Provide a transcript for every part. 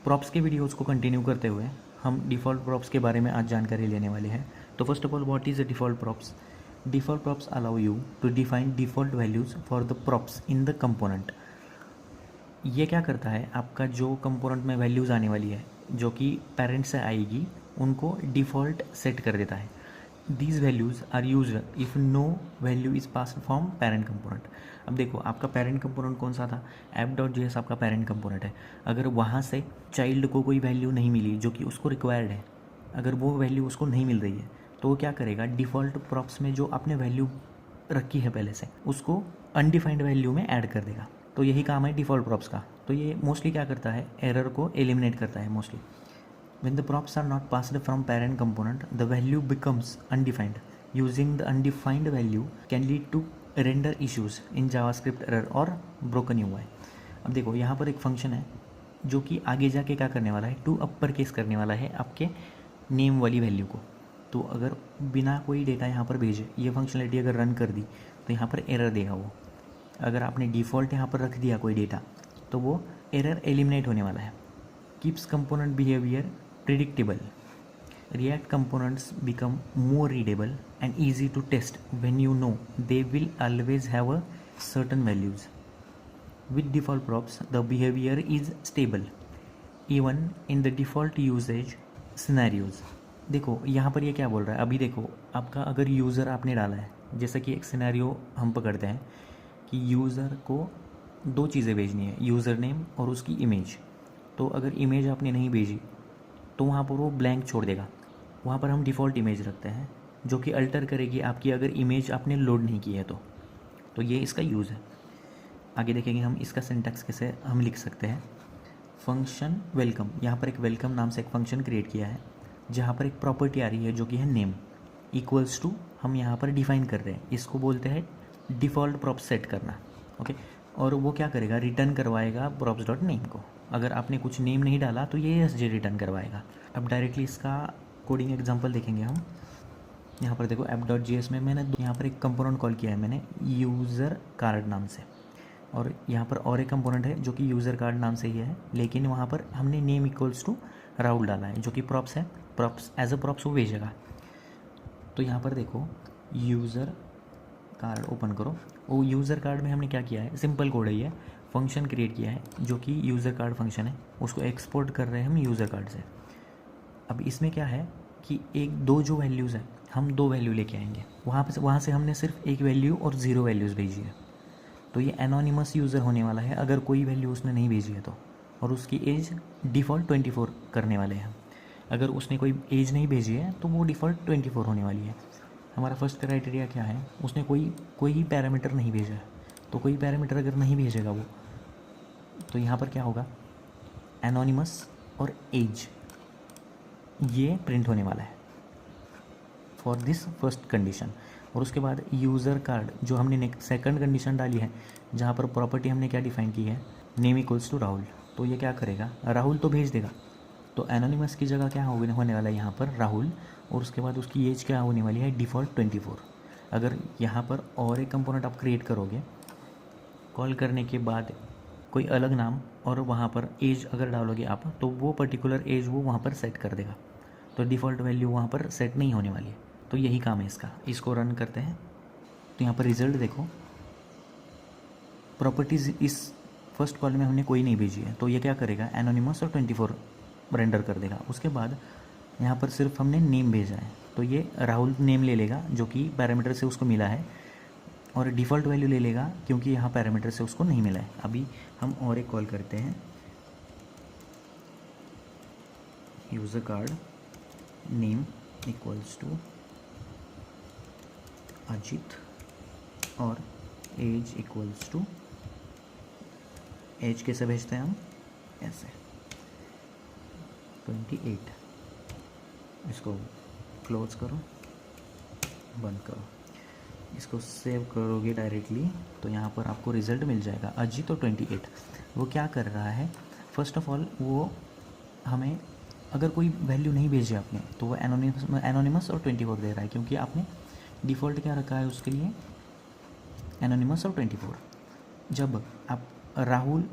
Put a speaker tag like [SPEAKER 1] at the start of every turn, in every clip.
[SPEAKER 1] Props के videos को continue करते हुए हम डिफ़ॉल्ट प्रॉप्स के बारे में आज जानकारी लेने वाले हैं। तो first of all, what is a default props? Default props allow you to define default values for the props in the component. ये क्या करता है, आपका जो कंपोनेंट में वैल्यूज़ आने वाली है जो कि पेरेंट से आएगी, उनको डिफ़ॉल्ट सेट कर देता है। These values are used if no value is passed from parent component. अब देखो, आपका पेरेंट कंपोनेंट कौन सा था? app.js आपका पेरेंट कंपोनेंट है। अगर वहाँ से चाइल्ड को कोई वैल्यू नहीं मिली जो कि उसको रिक्वायर्ड है, अगर वो वैल्यू उसको नहीं मिल रही है, तो वो क्या करेगा, डिफ़ॉल्ट प्रॉप्स में जो आपने वैल्यू रखी है पहले से, उसको अनडिफाइंड वैल्यू में ऐड कर देगा। तो यही काम है डिफ़ॉल्ट प्रॉप्स का। तो ये मोस्टली क्या करता है, एरर को एलिमिनेट करता है mostly. When the props are not passed from parent component, the value becomes undefined. Using the undefined value can lead to render issues in JavaScript error और broken UI. अब देखो, यहाँ पर एक फंक्शन है जो कि आगे जाके क्या करने वाला है, टू अपर केस करने वाला है आपके नेम वाली वैल्यू को। तो अगर बिना कोई डेटा यहाँ पर भेजे ये फंक्शनलिटी अगर रन कर दी तो यहाँ पर एरर देगा वो। अगर आपने डिफ़ॉल्ट यहाँ पर रख दिया कोई डेटा, तो वो एरर एलिमिनेट होने वाला है। Keeps component behaviour predictable. React components become more readable and easy to test when you know they will always have a certain values. With default props, the behavior is stable even in the default usage scenarios. देखो यहाँ पर ये क्या बोल रहा है, अभी देखो आपका अगर यूज़र आपने डाला है, जैसा कि एक सिनेरियो हम पकड़ते हैं कि यूज़र को दो चीज़ें भेजनी है, यूज़र नेम और उसकी इमेज। तो अगर इमेज आपने नहीं भेजी तो वहाँ पर वो ब्लैंक छोड़ देगा। वहाँ पर हम डिफ़ॉल्ट इमेज रखते हैं जो कि अल्टर करेगी आपकी अगर इमेज आपने लोड नहीं की है तो ये इसका यूज़ है। आगे देखेंगे हम इसका सिंटैक्स कैसे हम लिख सकते हैं। फंक्शन वेलकम, यहाँ पर एक वेलकम नाम से एक फंक्शन क्रिएट किया है जहाँ पर एक प्रॉपर्टी आ रही है जो कि है नेम इक्वल्स टू, हम यहाँ पर डिफ़ाइन कर रहे हैं, इसको बोलते हैं डिफ़ॉल्ट प्रॉप सेट करना। ओके, और वो क्या करेगा, रिटर्न करवाएगा प्रॉप्स डॉट नेम को। अगर आपने कुछ नेम नहीं डाला तो ये एसजे रिटर्न करवाएगा। अब डायरेक्टली इसका कोडिंग एग्जांपल देखेंगे हम। यहाँ पर देखो app.js में मैंने यहाँ पर एक कंपोनेंट कॉल किया है मैंने यूज़र कार्ड नाम से, और यहाँ पर और एक कंपोनेंट है जो कि यूज़र कार्ड नाम से ही है, लेकिन वहाँ पर हमने नेम इक्वल्स टू राहुल डाला है जो कि प्रॉप्स है। प्रॉप्स एज अ प्रॉप्स वो भेजेगा। तो यहाँ पर देखो, यूज़र कार्ड ओपन करो। वो यूज़र कार्ड में हमने क्या किया है, सिंपल कोड है ये, फंक्शन क्रिएट किया है जो कि यूज़र कार्ड फंक्शन है, उसको एक्सपोर्ट कर रहे हैं हम यूज़र कार्ड से। अब इसमें क्या है कि एक दो जो वैल्यूज़ है, हम दो वैल्यू लेके आएंगे। वहाँ से हमने सिर्फ एक वैल्यू और ज़ीरो वैल्यूज़ भेजी है। तो ये एनोनिमस यूज़र होने वाला है अगर कोई वैल्यू उसने नहीं भेजी है तो, और उसकी एज डिफ़ॉल्ट 24 करने वाले हैं। अगर उसने कोई एज नहीं भेजी है तो वो डिफ़ॉल्ट 24 होने वाली है। हमारा फर्स्ट क्राइटेरिया क्या है, उसने कोई ही पैरामीटर नहीं भेजा है। तो कोई पैरामीटर अगर नहीं भेजेगा वो, तो यहाँ पर क्या होगा, एनोनिमस और एज ये प्रिंट होने वाला है फॉर दिस फर्स्ट कंडीशन। और उसके बाद यूज़र कार्ड जो हमने सेकंड कंडीशन डाली है, जहाँ पर प्रॉपर्टी हमने क्या डिफ़ाइन की है, नेम इक्वल्स टू राहुल। तो ये क्या करेगा, राहुल तो भेज देगा। तो एनोनिमस की जगह क्या होने वाला है यहाँ पर राहुल, और उसके बाद उसकी एज क्या होने वाली है, डिफ़ॉल्ट 24। अगर यहाँ पर और एक कंपोनेंट आप क्रिएट करोगे, कॉल करने के बाद कोई अलग नाम और वहाँ पर एज अगर डालोगे आप, तो वो पर्टिकुलर एज वो वहाँ पर सेट कर देगा। तो डिफ़ॉल्ट वैल्यू वहाँ पर सेट नहीं होने वाली है। तो यही काम है इसका। इसको रन करते हैं तो यहाँ पर रिज़ल्ट देखो, प्रॉपर्टीज़ इस फर्स्ट कॉल में हमने कोई नहीं भेजी है, तो ये क्या करेगा, एनोनिमस और 24 रेंडर कर देगा। उसके बाद यहाँ पर सिर्फ हमने नेम भेजा है, तो ये राहुल नेम ले लेगा जो कि पैरामीटर से उसको मिला है, और डिफ़ॉल्ट वैल्यू ले लेगा क्योंकि यहाँ पैरामीटर से उसको नहीं मिला है। अभी हम और एक कॉल करते हैं, user card name equals to Ajit और एज इक्वल्स टू, एज कैसे भेजते हैं हम, ऐसे 28। इसको क्लोज करो, बंद करो, इसको सेव करोगे डायरेक्टली तो यहाँ पर आपको रिज़ल्ट मिल जाएगा, अजित और 28। वो क्या कर रहा है, फर्स्ट ऑफ ऑल वो हमें अगर कोई वैल्यू नहीं भेजी आपने तो वो एनोनिमस और 24 दे रहा है, क्योंकि आपने डिफ़ॉल्ट क्या रखा है उसके लिए, एनोनिमस और 24। जब आप राहुल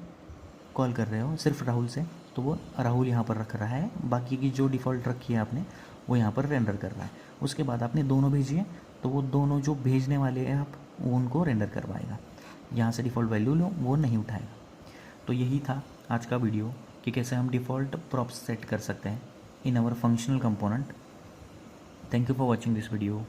[SPEAKER 1] कॉल कर रहे हो सिर्फ राहुल से, तो वो राहुल यहाँ पर रख रहा है, बाकी की जो डिफ़ॉल्ट रखी है आपने वो यहाँ पर रेंडर कर रहा है। उसके बाद आपने दोनों भेजिए, तो वो दोनों जो भेजने वाले हैं आप उनको रेंडर करवाएगा। यहाँ से डिफ़ॉल्ट वैल्यू लो वो नहीं उठाएगा। तो यही था आज का वीडियो कि कैसे हम डिफ़ॉल्ट प्रॉप्स सेट कर सकते हैं in our functional component. Thank you for watching this video.